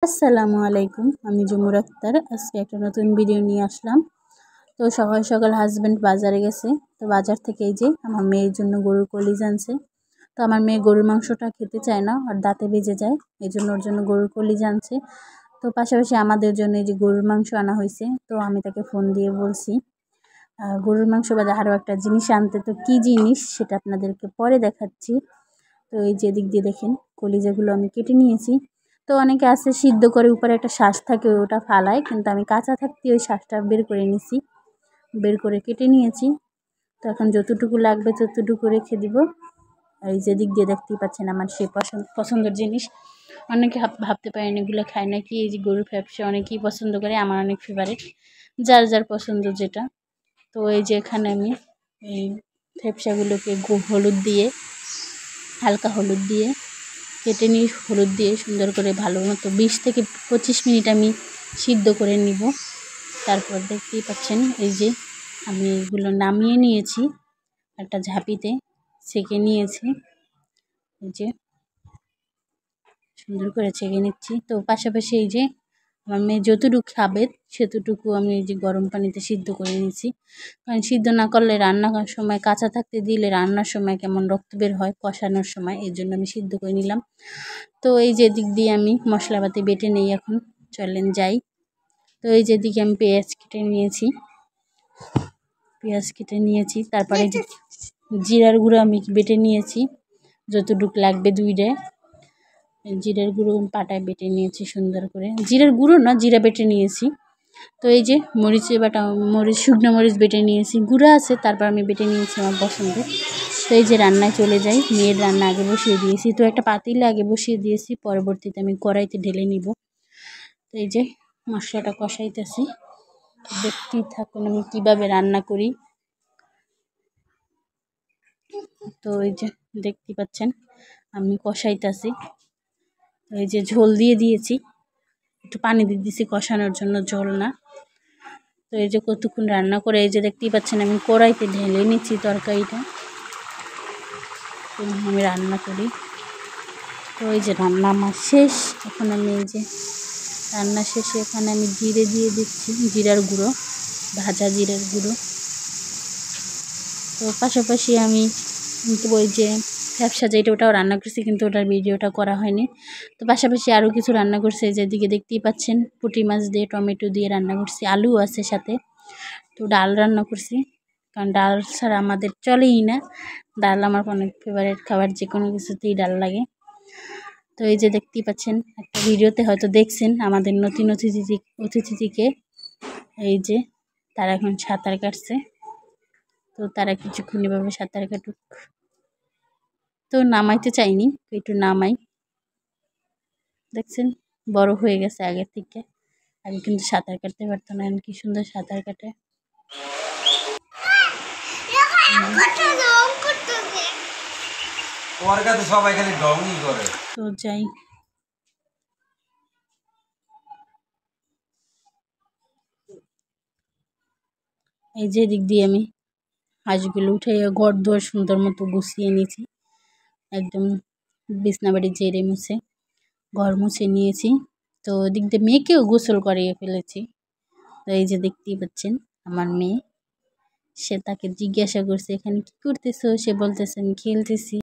আসসালামু আলাইকুম, আমি জুমুর আক্তার। আজকে একটা নতুন ভিডিও নিয়ে আসলাম। তো সকাল সকাল হাজব্যান্ড বাজারে গেছে। তো বাজার থেকে এই যে আমার মেয়ের জন্য গরুর কলিজা আনছে। তো আমার মেয়ে গরুর মাংসটা খেতে চায় না, আর দাঁতে বেজে যায়, এই জন্য ওর জন্য গরুর কলিজা আনছে। তো পাশাপাশি আমাদের জন্য এই যে গরুর মাংস আনা হয়েছে। তো আমি তাকে ফোন দিয়ে বলছি গরুর মাংস বাদে আরও একটা জিনিস আনতে। তো কী জিনিস সেটা আপনাদেরকে পরে দেখাচ্ছি। তো এই যে দিক দিয়ে দেখেন কলিজাগুলো আমি কেটে নিয়েছি। তো অনেকে আছে সিদ্ধ করে উপরে একটা শ্বাস থাকে ওটা ফালায়, কিন্তু আমি কাঁচা থাকতে ওই শ্বাসটা বের করে নিছি, বের করে কেটে নিয়েছি। তো এখন যতটুকু লাগবে ততটুকু রেখে দিব। এই যে দিক দিয়ে দেখতেই পাচ্ছেন আমার সে পছন্দের জিনিস। অনেকে ভাবতে পারেন এগুলো খায় নাকি, এই যে গরুর ফ্যাপসা অনেকেই পছন্দ করে, আমার অনেক ফেভারিট, যার যার পছন্দ যেটা। তো এই যে এখানে আমি এই ফ্যাপসাগুলোকে হলুদ দিয়ে, হালকা হলুদ দিয়ে কেটে নিই, হলুদ দিয়ে সুন্দর করে ভালো মতো 20 থেকে 25 মিনিট আমি সিদ্ধ করে নিব। তারপর দেখতেই পাচ্ছেন এই যে আমি এগুলো নামিয়ে নিয়েছি, একটা ঝাঁপিতে ছেঁকে নিয়েছি। এই যে সুন্দর করে ছেঁকে নিচ্ছি। তো পাশাপাশি এই যে আমার মেয়ে যতটুকু খাবে সেতটুকু আমি এই যে গরম পানিতে সিদ্ধ করে নিয়েছি, কারণ সিদ্ধ না করলে রান্নার সময় কাঁচা থাকতে দিলে রান্নার সময় কেমন রক্ত বের হয় কষানোর সময়, এই জন্য আমি সিদ্ধ করে নিলাম। তো এই যে দিক দিয়ে আমি মশলাপাতি বেটে নেই, এখন চলেন যাই। তো এই যে দিকে আমি পেঁয়াজ কেটে নিয়েছি, তারপরে যে জিরার গুঁড়ো আমি বেটে নিয়েছি, যতটুকু লাগবে দুইটায় জিরার গুঁড়ো পাটায় বেটে নিয়েছি সুন্দর করে, জিরার গুঁড়ো না জিরা বেটে নিয়েছি। তো এই যে শুকনো মরিচ বেটে নিয়েছি, গুঁড়া আছে, তারপর আমি বেটে নিয়েছি আমার পছন্দের। তো এই যে রান্নায় চলে যাই, মেয়ের রান্না আগে বসিয়ে দিয়েছি। তো একটা পাতিলে আগে বসিয়ে দিয়েছি, পরবর্তীতে আমি কড়াইতে ঢেলে নিব। তো এই যে মশলাটা কষাইতেছি, দেখতেই থাকুন আমি কিভাবে রান্না করি। তো এই যে দেখতে পাচ্ছেন আমি কষাইতেছি। তো এই যে ঝোল দিয়ে দিয়েছি, একটু পানি দিয়ে দিয়েছি কষানোর জন্য, ঝোল না। তো এই যে কতক্ষণ রান্না করে এই যে দেখতেই পাচ্ছেন আমি কড়াইতে ঢেলে নিচ্ছি তরকারিটা, আমি রান্না করি। তো এই যে রান্না আমার শেষ, এখন আমি এই যে রান্না শেষে এখানে আমি জিরে দিয়ে দিচ্ছি, জিরার গুঁড়ো, ভাজা জিরার গুঁড়ো। তো পাশাপাশি আমি কিন্তু ওই যে ফ্যাপসা যেটা ওটাও রান্না করছি, কিন্তু ওটার ভিডিওটা করা হয়নি। তো পাশাপাশি আরও কিছু রান্না করছি, যেদিকে দেখতেই পাচ্ছেন পুঁটি মাছ দিয়ে টমেটো দিয়ে রান্না করছি, আলু আছে সাথে। তো ডাল রান্না করছি, কারণ ডাল ছাড়া আমাদের চলেই না, ডাল আমার অনেক ফেভারিট খাবার, যে কোনো কিছুতেই ডাল লাগে। তো এই যে দেখতেই পাচ্ছেন একটা ভিডিওতে হয়তো দেখছেন আমাদের নতুন অতিথিকে, এই যে তারা এখন সাঁতার কাটছে। তো তারা কিছুক্ষণ এভাবে সাঁতার কাটুক। তো নামাইতে চাইনি, একটু নামাই, দেখছেন বড় হয়ে গেছে আগের থেকে, আগে কিন্তু সাঁতার কাটতে পারতো না, কি সুন্দর সাঁতার কাটে। তো যাই, এই যে দিক দিয়ে আমি হাঁসগুলো উঠে ঘর দুয়ার সুন্দর মতো গুছিয়ে নিয়েছি, একদম বিছনাবাড়ি ঝেড়ে মুছে ঘর মুছে নিয়েছি। তো দিক দিয়ে মেয়েকেও গোসল করিয়ে ফেলেছি। তো এই যে দেখতেই পাচ্ছেন আমার মেয়ে, সে তাকে জিজ্ঞাসা করছে এখানে কি করতেছো, সে বলতেছে আমি খেলতেছি।